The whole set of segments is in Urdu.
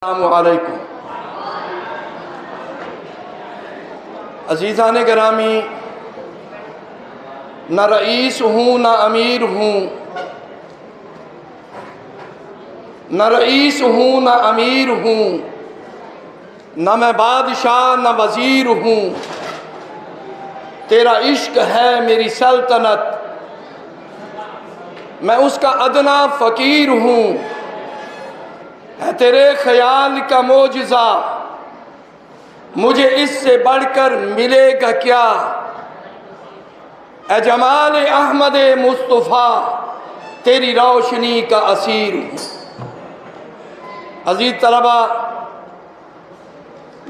السلام علیکم عزیزان گرامی، نہ رئیس ہوں نہ امیر ہوں، نہ رئیس ہوں نہ امیر ہوں، نہ میں بادشاہ نہ وزیر ہوں، تیرا عشق ہے میری سلطنت، میں اس کا ادنا فقیر ہوں، ہے تیرے خیال کا معجزہ، مجھے اس سے بڑھ کر ملے گا کیا؟ اے جمال احمد مصطفیٰ، تیری روشنی کا اسیر ہوں۔ عزیز طلبہ،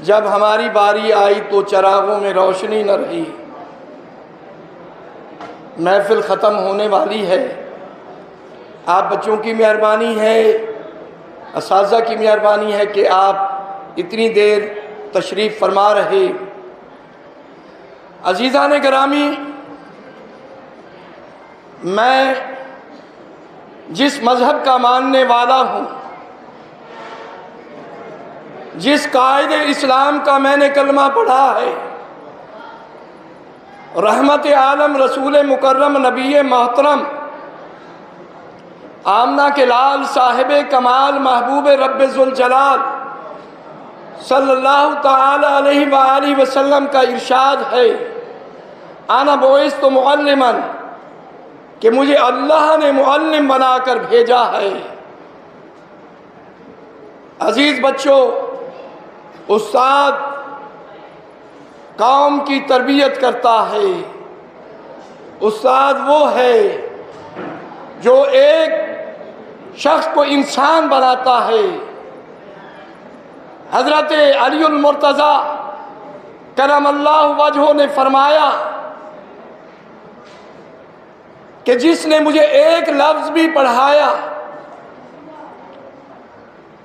جب ہماری باری آئی تو چراغوں میں روشنی نہ رہی، محفل ختم ہونے والی ہے۔ آپ بچوں کی مہربانی ہے، اساتذہ کی مہربانی ہے کہ آپ اتنی دیر تشریف فرما رہے۔ عزیزان گرامی، میں جس مذہب کا ماننے والا ہوں، جس قائد اسلام کا میں نے کلمہ پڑھا ہے، رحمت عالم رسول مکرم نبی محترم آمنہ کے لال صاحب کمال محبوب رب ذوالجلال صلی اللہ تعالی علیہ وآلہ وسلم کا ارشاد ہے، انا بعثت معلما، کہ مجھے اللہ نے معلم بنا کر بھیجا ہے۔ عزیز بچوں، استاد قوم کی تربیت کرتا ہے، استاد وہ ہے جو ایک شخص کو انسان بناتا ہے۔ حضرت علی المرتضیٰ کرم اللہ وجہہ نے فرمایا کہ جس نے مجھے ایک لفظ بھی پڑھایا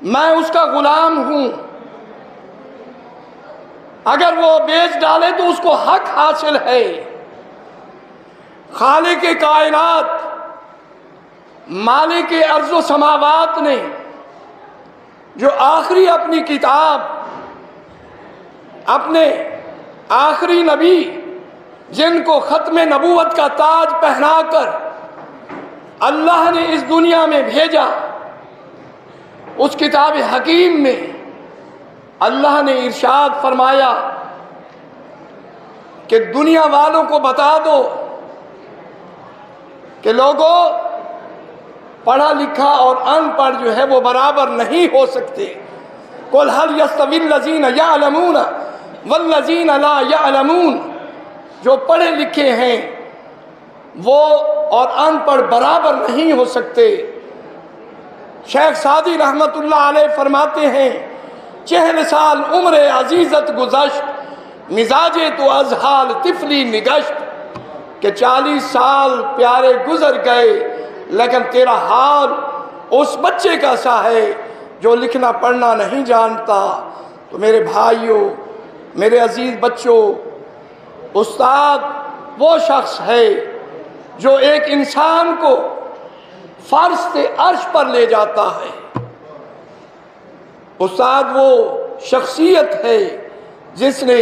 میں اس کا غلام ہوں، اگر وہ بیچ ڈالے تو اس کو حق حاصل ہے۔ خالق کائنات، مالک ارض و سماوات نے جو آخری اپنی کتاب، اپنے آخری نبی جن کو ختم نبوت کا تاج پہنا کر اللہ نے اس دنیا میں بھیجا، اس کتاب حکیم میں اللہ نے ارشاد فرمایا کہ دنیا والوں کو بتا دو کہ لوگوں، پڑھا لکھا اور ان پڑھ جو ہے وہ برابر نہیں ہو سکتے۔ قُلْ هَلْ يَسْتَوِي الَّذِينَ يَعْلَمُونَ وَالَّذِينَ لَا يَعْلَمُونَ، جو پڑھے لکھے ہیں وہ اور ان پڑھ برابر نہیں ہو سکتے۔ شیخ سعدی رحمت اللہ علیہ فرماتے ہیں، 40 سال عمر عزیزت گزشت، مزاجے تو از حال طفلی نگشت، کہ 40 سال پیارے گزر گئے لیکن تیرا حال اس بچے کا سا ہے جو لکھنا پڑھنا نہیں جانتا۔ تو میرے بھائیوں، میرے عزیز بچوں، استاد وہ شخص ہے جو ایک انسان کو فرش سے عرش پر لے جاتا ہے۔ استاد وہ شخصیت ہے جس نے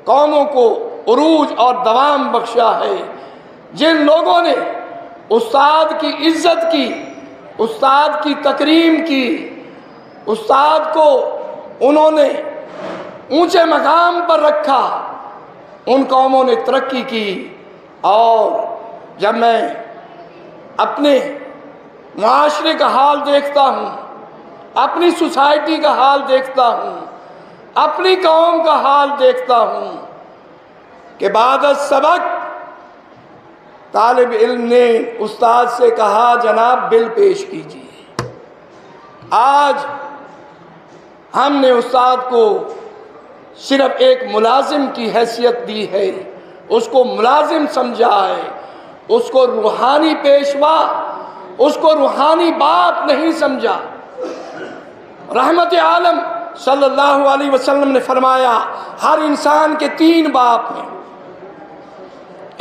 قوموں کو عروج اور دوام بخشا ہے۔ جن لوگوں نے استاد کی عزت کی، استاد کی تکریم کی، استاد کو انہوں نے اونچے مقام پر رکھا، ان قوموں نے ترقی کی۔ اور جب میں اپنے معاشرے کا حال دیکھتا ہوں، اپنی سوسائٹی کا حال دیکھتا ہوں، اپنی قوم کا حال دیکھتا ہوں کہ بعد از سبق طالب علم نے استاد سے کہا جناب بل پیش کیجیے۔ آج ہم نے استاد کو صرف ایک ملازم کی حیثیت دی ہے، اس کو ملازم سمجھا ہے، اس کو روحانی پیشوا، اس کو روحانی باپ نہیں سمجھا۔ رحمت عالم صلی اللہ علیہ وسلم نے فرمایا ہر انسان کے 3 باپ ہیں۔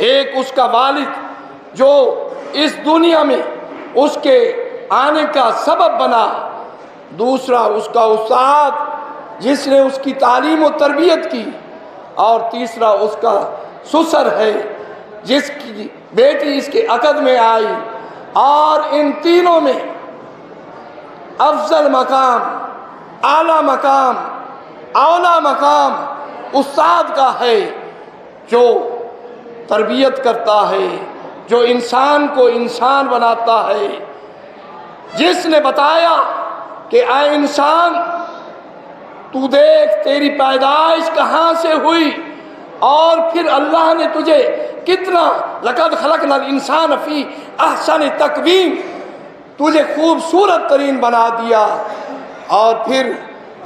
ایک اس کا والد جو اس دنیا میں اس کے آنے کا سبب بنا، دوسرا اس کا استاد جس نے اس کی تعلیم و تربیت کی، اور تیسرا اس کا سسر ہے جس کی بیٹی اس کے عقد میں آئی۔ اور ان تینوں میں افضل مقام، اعلیٰ مقام، اولا مقام استاد کا ہے، جو تربیت کرتا ہے، جو انسان کو انسان بناتا ہے، جس نے بتایا کہ اے انسان تو دیکھ تیری پیدائش کہاں سے ہوئی، اور پھر اللہ نے تجھے کتنا لقد خلقنا الانسان فی احسن تقویم، تجھے خوبصورت ترین بنا دیا۔ اور پھر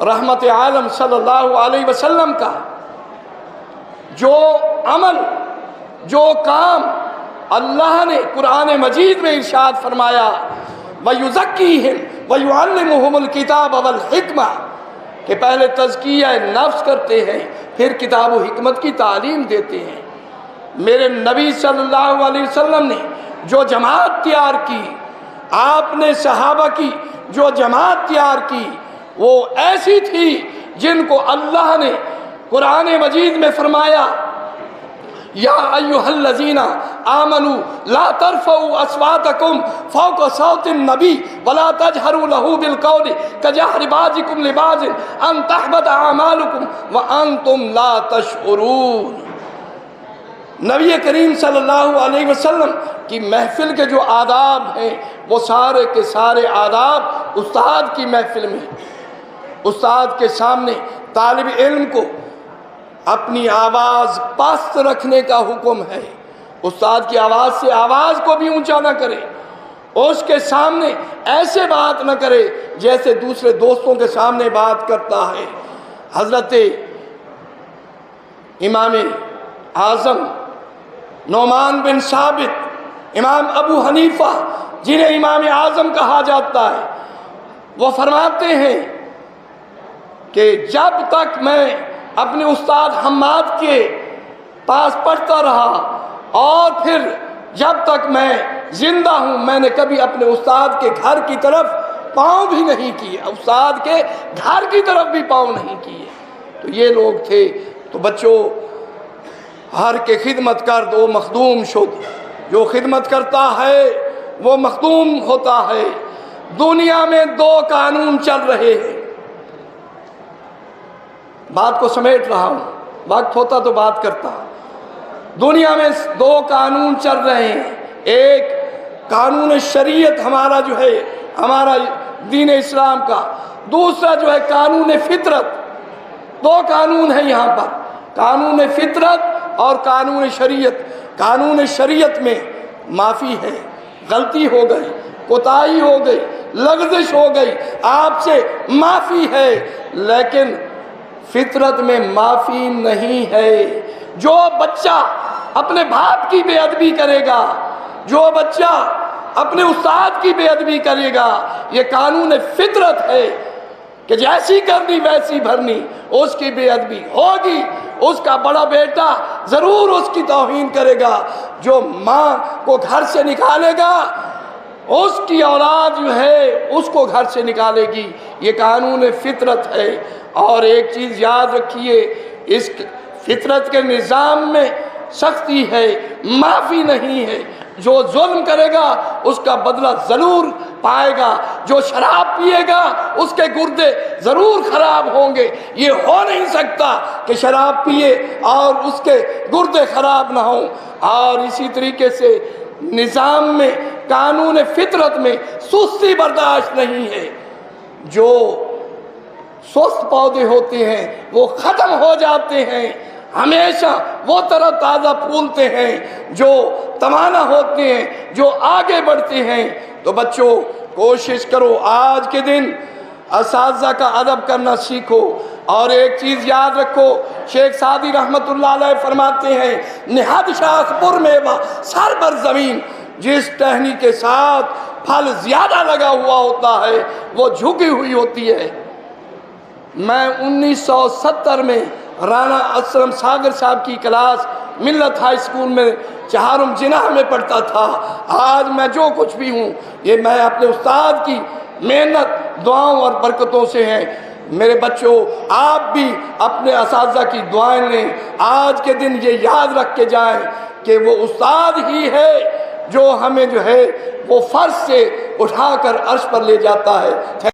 رحمت عالم صلی اللہ علیہ وسلم کا جو عمل، جو کام اللہ نے قرآن مجید میں ارشاد فرمایا، وَيُزَكِّيهِمْ وَيُعَلِّمُهُمُ الْكِتَابَ وَالْحِكْمَةَ، کہ پہلے تزکیہ نفس کرتے ہیں، پھر کتاب و حکمت کی تعلیم دیتے ہیں۔ میرے نبی صلی اللہ علیہ وسلم نے جو جماعت تیار کی، آپ نے صحابہ کی جو جماعت تیار کی، وہ ایسی تھی جن کو اللہ نے قرآن مجید میں فرمایا، یا ایھا الذین آمنوا لا ترفعوا اصواتکم فوق صوت النبی ولا تجہروا لہ بالقول کجہر بعضکم لبعض ان تحبط اعمالکم وانتم لا تشعرون۔ نبی کریم صلی اللہ علیہ وسلم کی محفل کے جو آداب ہیں، وہ سارے کے سارے آداب استاد کی محفل میں، استاد کے سامنے طالب علم کو اپنی آواز پست رکھنے کا حکم ہے۔ استاد کی آواز سے آواز کو بھی اونچا نہ کرے، اس کے سامنے ایسے بات نہ کرے جیسے دوسرے دوستوں کے سامنے بات کرتا ہے۔ حضرت امام اعظم نعمان بن ثابت، امام ابو حنیفہ جنہیں امام اعظم کہا جاتا ہے، وہ فرماتے ہیں کہ جب تک میں اپنے استاد حماد کے پاس پڑھتا رہا، اور پھر جب تک میں زندہ ہوں، میں نے کبھی اپنے استاد کے گھر کی طرف پاؤں بھی نہیں کیے، استاد کے گھر کی طرف بھی پاؤں نہیں کیے۔ تو یہ لوگ تھے۔ تو بچوں، ہر کے خدمت کر دو مخدوم شد، جو خدمت کرتا ہے وہ مخدوم ہوتا ہے۔ دنیا میں دو قانون چل رہے ہیں، بات کو سمیٹ رہا ہوں، وقت ہوتا تو بات کرتا۔ دنیا میں دو قانون چل رہے ہیں، ایک قانون شریعت ہمارا جو ہے، ہمارا دین اسلام کا، دوسرا جو ہے قانون فطرت۔ دو قانون ہیں یہاں پر، قانون فطرت اور قانون شریعت۔ قانون شریعت میں معافی ہے، غلطی ہو گئی، کوتاہی ہو گئی، لغزش ہو گئی، آپ سے معافی ہے، لیکن فطرت میں معافی نہیں ہے۔ جو بچہ اپنے باپ کی بے ادبی کرے گا، جو بچہ اپنے استاد کی بے ادبی کرے گا، یہ قانون فطرت ہے کہ جیسی کرنی ویسی بھرنی، اس کی بے ادبی ہوگی۔ اس کا بڑا بیٹا ضرور اس کی توہین کرے گا، جو ماں کو گھر سے نکالے گا اس کی اولاد جو ہے اس کو گھر سے نکالے گی۔ یہ قانون فطرت ہے۔ اور ایک چیز یاد رکھیے، اس فطرت کے نظام میں سختی ہے، معافی نہیں ہے۔ جو ظلم کرے گا اس کا بدلہ ضرور پائے گا، جو شراب پیے گا اس کے گردے ضرور خراب ہوں گے۔ یہ ہو نہیں سکتا کہ شراب پیے اور اس کے گردے خراب نہ ہوں۔ اور اسی طریقے سے نظام میں، قانون فطرت میں سستی برداشت نہیں ہے۔ جو سست پودے ہوتے ہیں وہ ختم ہو جاتے ہیں، ہمیشہ وہ تر و تازہ پھولتے ہیں۔ جو توانا ہوتے ہیں، جو آگے بڑھتے ہیں۔ تو بچوں، کوشش کرو آج کے دن اساتذہ کا ادب کرنا سیکھو۔ اور ایک چیز یاد رکھو، شیخ سعدی رحمت اللہ علیہ فرماتے ہیں، نہاد شاخ پر میوہ سر بر زمین، جس ٹہنی کے ساتھ پھل زیادہ لگا ہوا ہوتا ہے وہ جھکی ہوئی ہوتی ہے۔ میں 1970 میں رانا اسلم ساگر صاحب کی کلاس ملت ہائی اسکول میں چہارم جناح میں پڑھتا تھا۔ آج میں جو کچھ بھی ہوں، یہ میں اپنے استاد کی محنت دعاؤں اور برکتوں سے ہیں۔ میرے بچوں، آپ بھی اپنے اساتذہ کی دعائیں لیں، آج کے دن یہ یاد رکھ کے جائیں کہ وہ استاد ہی ہے جو ہمیں جو ہے وہ فرش سے اٹھا کر عرش پر لے جاتا ہے۔